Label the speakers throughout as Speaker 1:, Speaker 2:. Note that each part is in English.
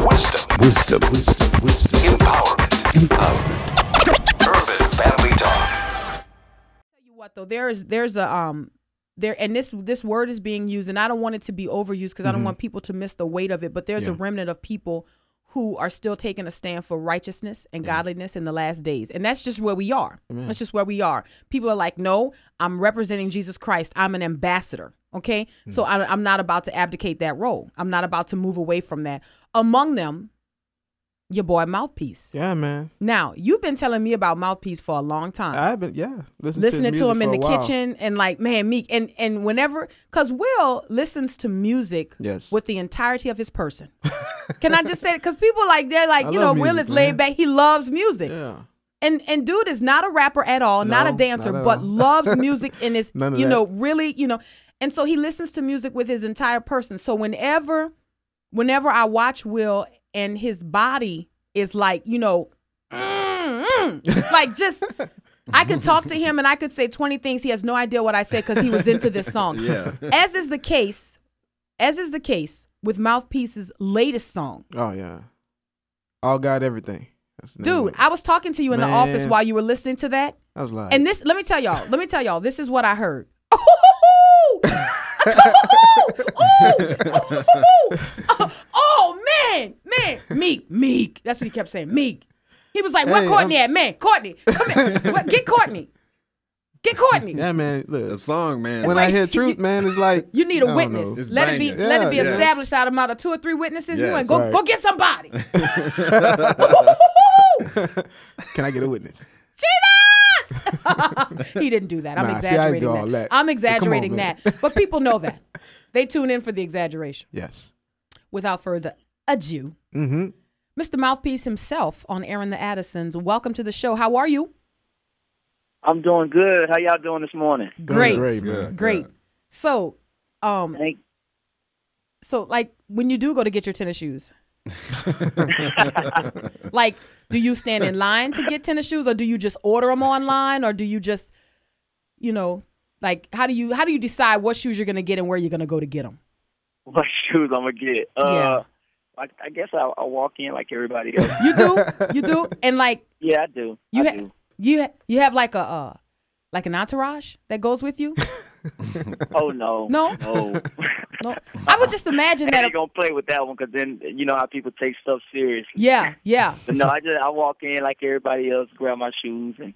Speaker 1: Wisdom. Empowerment. Urban Family Talk.
Speaker 2: Tell you what though, there's a and this word is being used, and I don't want it to be overused because I don't want people to miss the weight of it. But there's a remnant of people who are still taking a stand for righteousness and godliness in the last days. And that's just where we are. That's just where we are. People are like, no, I'm representing Jesus Christ. I'm an ambassador. Okay. So I'm not about to abdicate that role. I'm not about to move away from that. Among them, your boy Mouthpi3ce.
Speaker 3: Yeah, man.
Speaker 2: Now, you've been telling me about Mouthpi3ce for a long time.
Speaker 3: I've been,
Speaker 2: listening to him in the kitchen and like, man, Meek. And whenever, because Will listens to music with the entirety of his person. Can I just say it? Because people they're like, you know, Will is laid back. He loves music. Yeah. And dude is not a rapper at all, not a dancer, but loves music and is, really, and so he listens to music with his entire person. So whenever I watch Will and his body is like, like just, I could talk to him and I could say 20 things. He has no idea what I said because he was into this song. Yeah. As is the case with Mouthpi3ce's latest song.
Speaker 3: Oh, yeah. All God, everything.
Speaker 2: Dude, I was talking to you in the office while you were listening to that.
Speaker 3: I was like,
Speaker 2: and this, let me tell y'all, this is what I heard. Oh man, Meek. That's what he kept saying, Meek. He was like, "Where Courtney at, man? Courtney, come here, get Courtney."
Speaker 3: Yeah, man. Look,
Speaker 4: the song, man.
Speaker 3: When I hear truth, man, it's like
Speaker 2: you need a witness. Let it be established out of 2 or 3 witnesses. Yes. Go get somebody.
Speaker 3: Can I get a witness?
Speaker 2: Jesus! He didn't do that. I'm exaggerating that. I'm exaggerating that. But people know that. They tune in for the exaggeration.
Speaker 3: Yes.
Speaker 2: Without further ado, Mr. Mouthpi3ce himself on Airing the Addisons. Welcome to the show. How are you?
Speaker 5: I'm doing good. How y'all doing this morning?
Speaker 2: Great.
Speaker 3: Great.
Speaker 2: So, like when you do go to get your tennis shoes, like, do you stand in line to get tennis shoes, or do you just order them online, or do you just, like, how do you decide what shoes you're gonna get and where you're gonna go to get them?
Speaker 5: What shoes I'm gonna get? I guess I walk in like everybody else.
Speaker 2: You do, and like,
Speaker 5: yeah, I do.
Speaker 2: You have like like an entourage that goes with you?
Speaker 5: Oh no.
Speaker 2: I would just imagine that.
Speaker 5: I ain't gonna play with that one because then you know how people take stuff seriously.
Speaker 2: Yeah.
Speaker 5: But no, I walk in like everybody else, grab my shoes and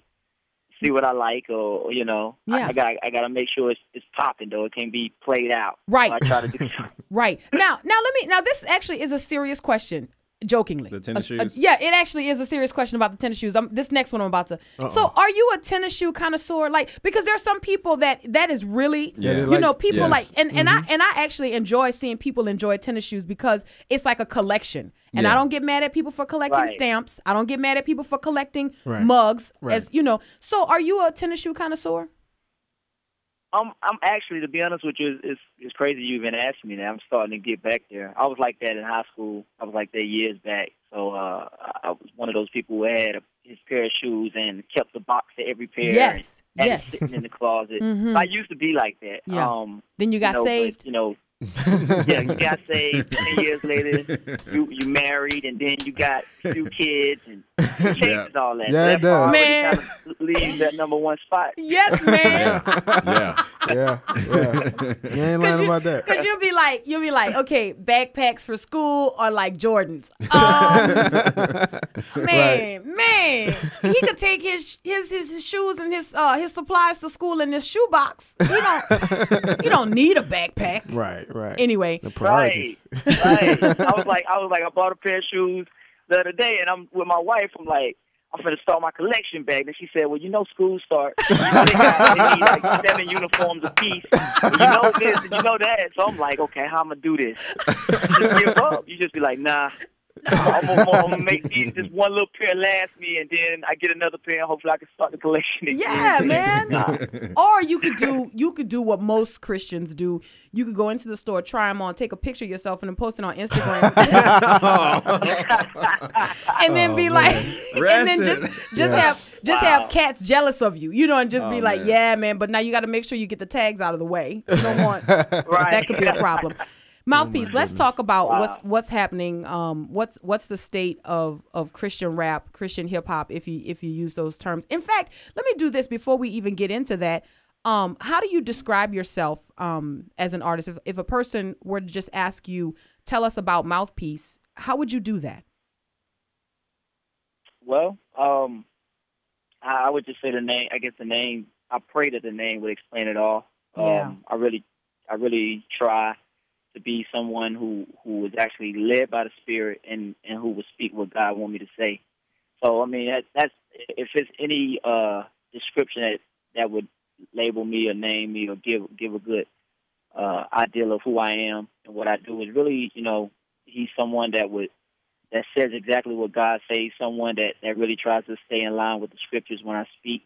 Speaker 5: see what I like, or
Speaker 2: Yeah.
Speaker 5: I gotta make sure it's popping though. It can't be played out.
Speaker 2: Right.
Speaker 5: So I try to do something.
Speaker 2: Right. Now this actually is a serious question. Jokingly,
Speaker 4: the tennis shoes.
Speaker 2: Yeah, it actually is a serious question about the tennis shoes. This next one I'm about to. So, are you a tennis shoe connoisseur? Like, because there's some people that is really, people like, and I actually enjoy seeing people enjoy tennis shoes because it's like a collection. And I don't get mad at people for collecting stamps. I don't get mad at people for collecting mugs. As so are you a tennis shoe connoisseur?
Speaker 5: I'm actually, to be honest with you, it's crazy you even asked me that. I'm starting to get back there. I was like that in high school. I was like that years back. So I was one of those people who had his pair of shoes and kept the box to every pair.
Speaker 2: Yes.
Speaker 5: And had it sitting in the closet. I used to be like that.
Speaker 2: Yeah. Then you got saved.
Speaker 5: But, yeah, you got saved. 10 years later, you married, and then you got 2 kids, and it changes all that.
Speaker 3: Yeah, it does.
Speaker 5: Man, kind of leaves that #1 spot.
Speaker 2: Yes, man.
Speaker 3: Yeah. You ain't lying about that.
Speaker 2: Because you'll be like, okay, backpacks for school or like Jordans. Man, he could take his shoes and his supplies to school in this shoebox. You don't need a backpack.
Speaker 3: Right.
Speaker 2: Anyway,
Speaker 3: the priorities.
Speaker 5: Right. I bought a pair of shoes the other day, and I'm with my wife. I'm like, I'm finna start my collection back. Then she said, well, school starts. They need like 7 uniforms apiece. And you know this and you know that. So I'm like, okay, how I'm gonna do this? You just give up. You just be like, nah. I'm gonna make this one little pair last me, and then I get another pair, and hopefully I can start the collection again.
Speaker 2: Yeah, man. Or you could do what most Christians do. You could go into the store, try them on, take a picture of yourself, and then post it on Instagram, and then be like, and then just have cats jealous of you, and just be like, yeah, man. But now you got to make sure you get the tags out of the way. You don't want that could be a problem. Mouthpiece, let's talk about what's happening. What's the state of Christian rap, Christian hip hop, if you use those terms. In fact, let me do this before we even get into that. How do you describe yourself as an artist? If a person were to just ask you, tell us about Mouthpi3ce, how would you do that?
Speaker 5: Well, I would just say the name. I guess the name. I pray that the name would explain it all.
Speaker 2: Yeah.
Speaker 5: I really try to be someone who is actually led by the Spirit and who will speak what God wants me to say. So I mean that's if it's any description that would label me or name me or give a good idea of who I am and what I do is really, he's someone that says exactly what God says, someone that really tries to stay in line with the scriptures when I speak,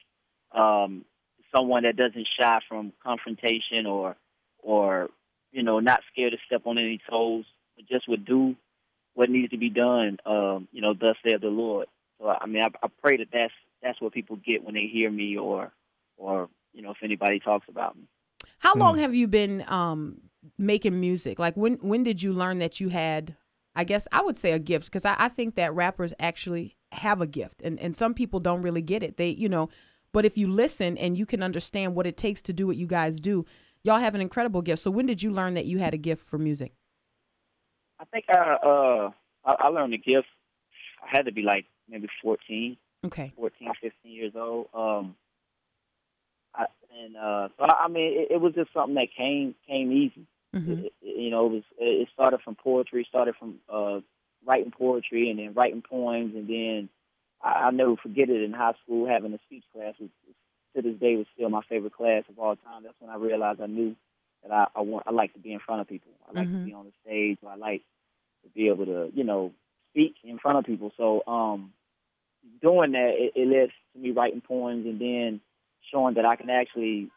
Speaker 5: someone that doesn't shy from confrontation or not scared to step on any toes, but just would do what needs to be done, thus saith the Lord. So, I mean, I pray that that's what people get when they hear me or if anybody talks about me.
Speaker 2: How long have you been making music? Like, when did you learn that you had, I guess I would say, a gift? Because I think that rappers actually have a gift, and some people don't really get it. But if you listen and you can understand what it takes to do what you guys do, y'all have an incredible gift. So when did you learn that you had a gift for music?
Speaker 5: I think I learned the gift. I had to be like maybe 14. Okay. 14, 15 years old. It was just something that came easy. Mm-hmm. It started from poetry, started from writing poetry and then writing poems, and then I'll never forget it in high school having a speech class, which to this day was still my favorite class of all time. That's when I realized I knew that I like to be in front of people. I like to be on the stage. I like to be able to, speak in front of people. So doing that, it led to me writing poems and then showing that I can actually,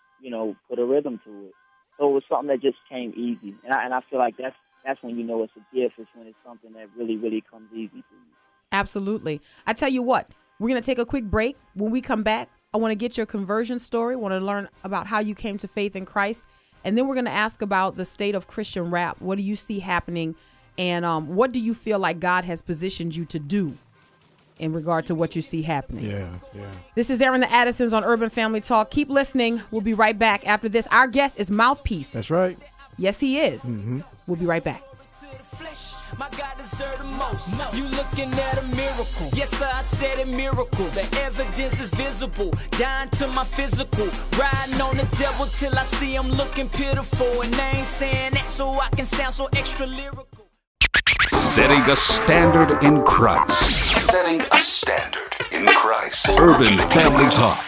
Speaker 5: put a rhythm to it. So it was something that just came easy. And I feel like that's when it's a gift. It's when it's something that really, really comes easy to you.
Speaker 2: Absolutely. I tell you what, we're going to take a quick break. When we come back, I want to get your conversion story. I want to learn about how you came to faith in Christ. And then we're going to ask about the state of Christian rap. What do you see happening? And what do you feel like God has positioned you to do in regard to what you see happening?
Speaker 3: Yeah.
Speaker 2: This is Airing the Addisons on Urban Family Talk. Keep listening. We'll be right back after this. Our guest is Mouthpi3ce.
Speaker 3: That's right.
Speaker 2: Yes, he is. Mm-hmm. We'll be right back.
Speaker 4: My God deserves the most. You looking at a miracle. Yes, sir, I said a miracle. The evidence is visible. Dying to my physical. Riding on the devil till I see him looking pitiful. And I ain't saying that so I can sound so extra lyrical.
Speaker 1: Setting a standard in Christ. Setting a standard in Christ. Urban Family Talk.